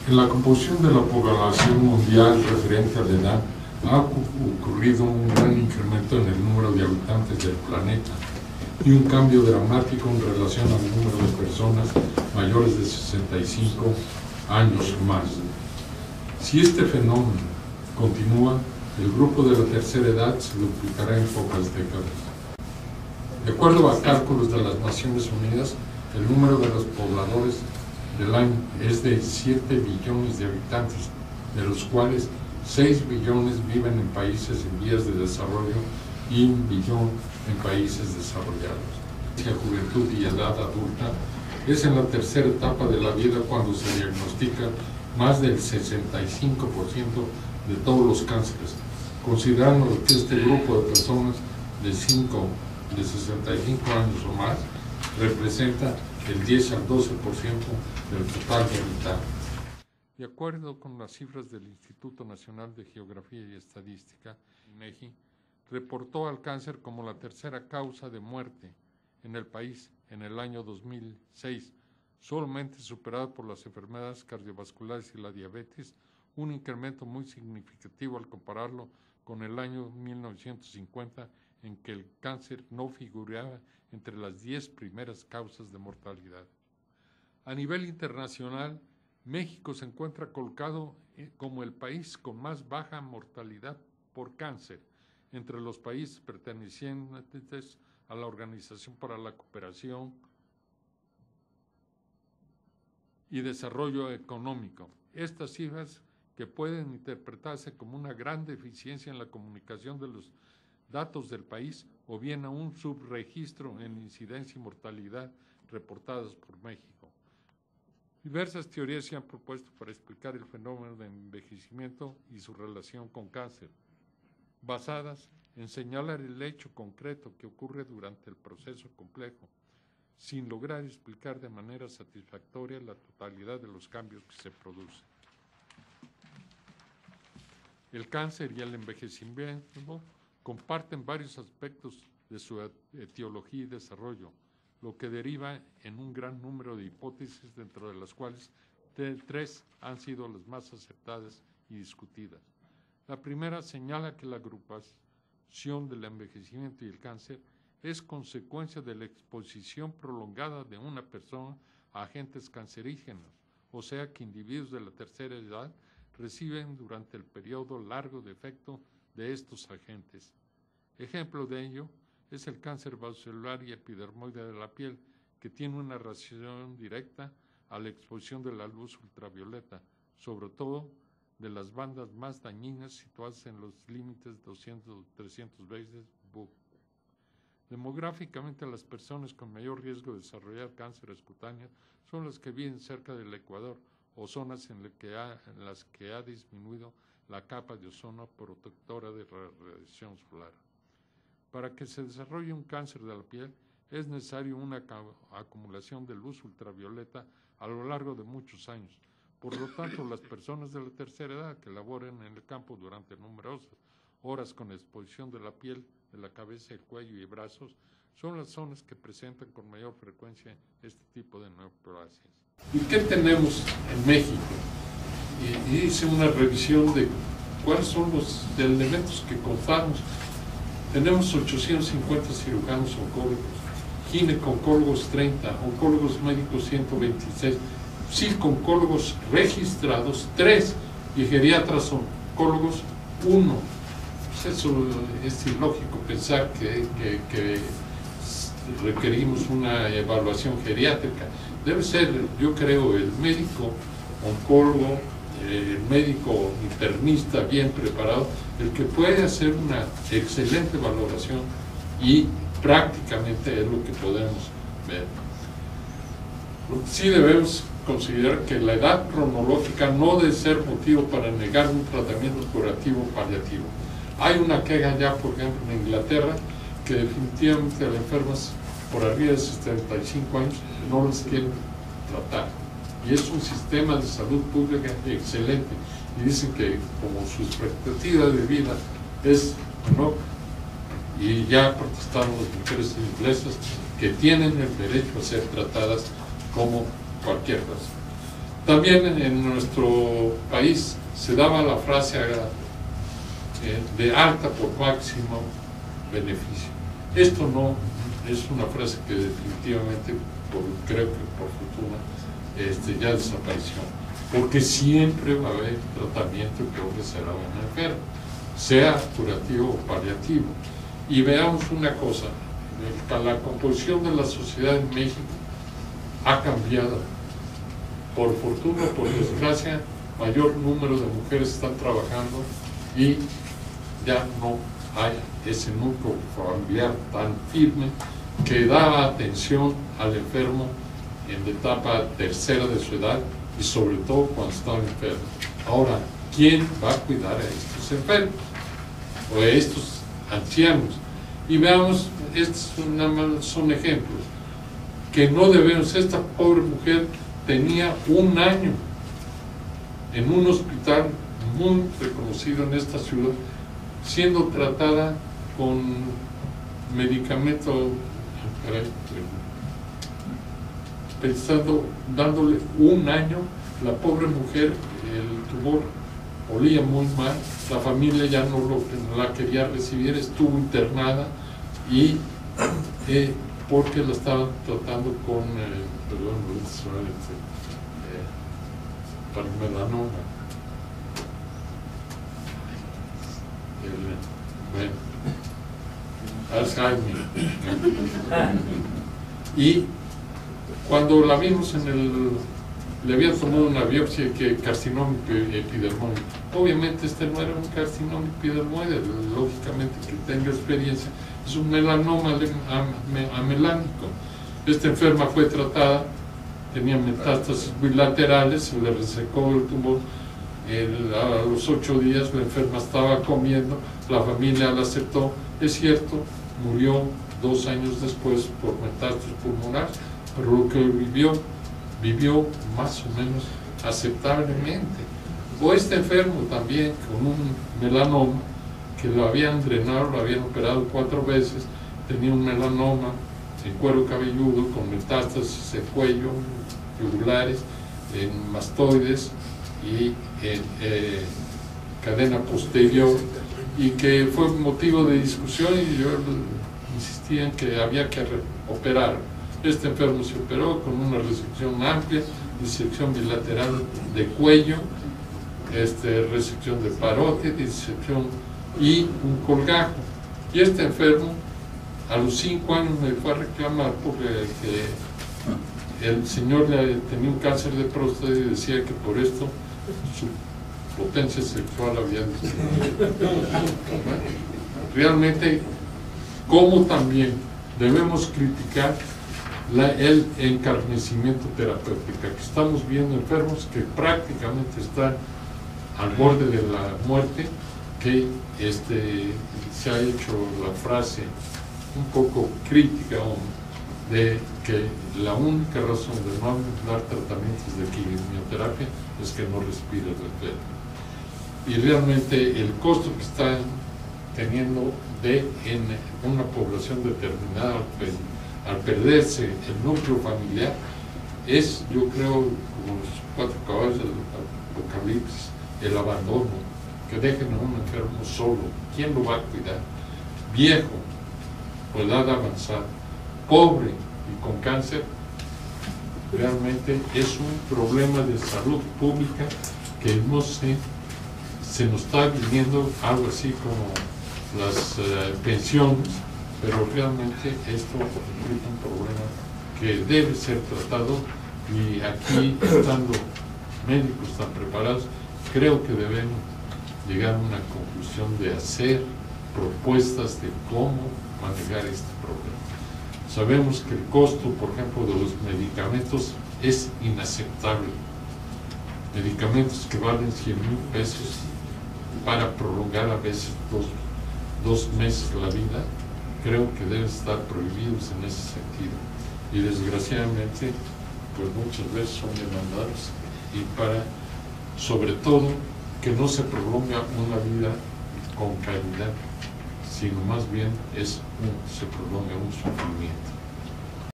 En la composición de la población mundial referente a la edad ha ocurrido un gran incremento en el número de habitantes del planeta y un cambio dramático en relación al número de personas mayores de 65 años o más. Si este fenómeno continúa, el grupo de la tercera edad se duplicará en pocas décadas. De acuerdo a cálculos de las Naciones Unidas, el número de los pobladores del año es de 7 billones de habitantes, de los cuales 6 billones viven en países en vías de desarrollo y 1 billón en países desarrollados. La juventud y edad adulta es en la tercera etapa de la vida cuando se diagnostica más del 65% de todos los cánceres, considerando que este grupo de personas de 65 años o más representa el 10 al 12% del total de habitantes. De acuerdo con las cifras del Instituto Nacional de Geografía y Estadística, INEGI, reportó al cáncer como la tercera causa de muerte en el país en el año 2006, solamente superado por las enfermedades cardiovasculares y la diabetes, un incremento muy significativo al compararlo con el año 1950, en que el cáncer no figuraba entre las 10 primeras causas de mortalidad. A nivel internacional, México se encuentra colocado como el país con más baja mortalidad por cáncer entre los países pertenecientes a la Organización para la Cooperación y Desarrollo Económico. Estas cifras, que pueden interpretarse como una gran deficiencia en la comunicación de los datos del país o bien a un subregistro en incidencia y mortalidad reportadas por México. Diversas teorías se han propuesto para explicar el fenómeno de envejecimiento y su relación con cáncer, basadas en señalar el hecho concreto que ocurre durante el proceso complejo, sin lograr explicar de manera satisfactoria la totalidad de los cambios que se producen. El cáncer y el envejecimiento comparten varios aspectos de su etiología y desarrollo, lo que deriva en un gran número de hipótesis, dentro de las cuales 3 han sido las más aceptadas y discutidas. La primera señala que la agrupación del envejecimiento y el cáncer es consecuencia de la exposición prolongada de una persona a agentes cancerígenos, o sea que individuos de la tercera edad reciben durante el periodo largo de efecto de estos agentes. Ejemplo de ello es el cáncer vasocelular y epidermoide de la piel, que tiene una relación directa a la exposición de la luz ultravioleta, sobre todo de las bandas más dañinas situadas en los límites 200-300 veces BU. Demográficamente, las personas con mayor riesgo de desarrollar cánceres cutáneos son las que viven cerca del Ecuador o zonas en las que ha disminuido la capa de ozono protectora de la radiación solar. Para que se desarrolle un cáncer de la piel es necesario una acumulación de luz ultravioleta a lo largo de muchos años. Por lo tanto, las personas de la tercera edad que laboren en el campo durante numerosas horas con exposición de la piel, de la cabeza, el cuello y brazos, son las zonas que presentan con mayor frecuencia este tipo de neoplasias. ¿Y qué tenemos en México? Y hice una revisión de cuáles son los elementos que contamos. Tenemos 850 cirujanos oncólogos, gineco-oncólogos 30, oncólogos médicos 126, psico-oncólogos registrados 3 y geriatras oncólogos 1. Pues eso es ilógico pensar que requerimos una evaluación geriátrica. Debe ser, yo creo, el médico oncólogo, el médico internista bien preparado, el que puede hacer una excelente valoración, y prácticamente es lo que podemos ver. Sí debemos considerar que la edad cronológica no debe ser motivo para negar un tratamiento curativo paliativo. Hay una queja ya, por ejemplo, en Inglaterra, que definitivamente a las enfermas por arriba de 75 años no las quieren tratar. Y es un sistema de salud pública excelente. Y dicen que como su expectativa de vida es menor, y ya protestaron las mujeres inglesas que tienen el derecho a ser tratadas como cualquier cosa. También en nuestro país se daba la frase de alta por máximo beneficio. Esto no es una frase que definitivamente, creo que por fortuna, ya desapareció, porque siempre va a haber tratamiento que ofrecerá a un enfermo, sea curativo o paliativo. Y veamos una cosa, la composición de la sociedad en México ha cambiado. Por fortuna o por desgracia, mayor número de mujeres están trabajando y ya no hay ese núcleo familiar tan firme que daba atención al enfermo en la etapa tercera de su edad y sobre todo cuando estaba enfermo. Ahora, ¿quién va a cuidar a estos enfermos o a estos ancianos? Y veamos, estos son ejemplos que no debemos. Esta pobre mujer tenía un año en un hospital muy reconocido en esta ciudad, siendo tratada con medicamento, dándole un año. La pobre mujer, el tumor olía muy mal, la familia ya no la quería recibir, estuvo internada y porque la estaban tratando con para melanoma. Alzheimer. Y cuando la vimos le habían tomado una biopsia que carcinoma epidermoide. Obviamente no era un carcinoma epidermoide, lógicamente que tenga experiencia, es un melanoma amelánico. Esta enferma fue tratada, tenía metástasis bilaterales, se le resecó el tumor. A los 8 días la enferma estaba comiendo, la familia la aceptó, es cierto, murió 2 años después por metástasis pulmonar, pero lo que vivió más o menos aceptablemente. O este enfermo también con un melanoma que lo habían drenado, lo habían operado 4 veces, tenía un melanoma en cuero cabelludo con metástasis en cuello, yugulares, en mastoides y en cadena posterior, y que fue motivo de discusión, y yo insistía en que había que operar. Este enfermo se operó con una resección amplia, disección bilateral de cuello, resección de parótida, disección y un colgajo. Y este enfermo a los 5 años me fue a reclamar porque el señor tenía un cáncer de próstata y decía que por esto su potencia sexual había disminuido. Realmente, como también debemos criticar el encarnecimiento terapéutico, que estamos viendo enfermos que prácticamente están al borde de la muerte, que se ha hecho la frase un poco crítica de que la única razón de no dar tratamientos de quimioterapia es que no respira el enfermo. Y realmente el costo que están teniendo en una población determinada al perderse el núcleo familiar es, yo creo, como los 4 caballos del Apocalipsis, el abandono, que dejen a un enfermo solo. ¿Quién lo va a cuidar? Viejo, o edad avanzada, pobre y con cáncer. Realmente es un problema de salud pública que no sé, se nos está viniendo algo así como las pensiones, pero realmente esto implica un problema que debe ser tratado, y aquí, estando médicos tan preparados, creo que debemos llegar a una conclusión de hacer propuestas de cómo manejar este problema. Sabemos que el costo, por ejemplo, de los medicamentos es inaceptable. Medicamentos que valen 100,000 pesos para prolongar a veces dos meses la vida, creo que deben estar prohibidos en ese sentido. Y desgraciadamente, pues muchas veces son demandados, y sobre todo, que no se prolonga una vida con calidad, sino más bien se prolonga un sufrimiento.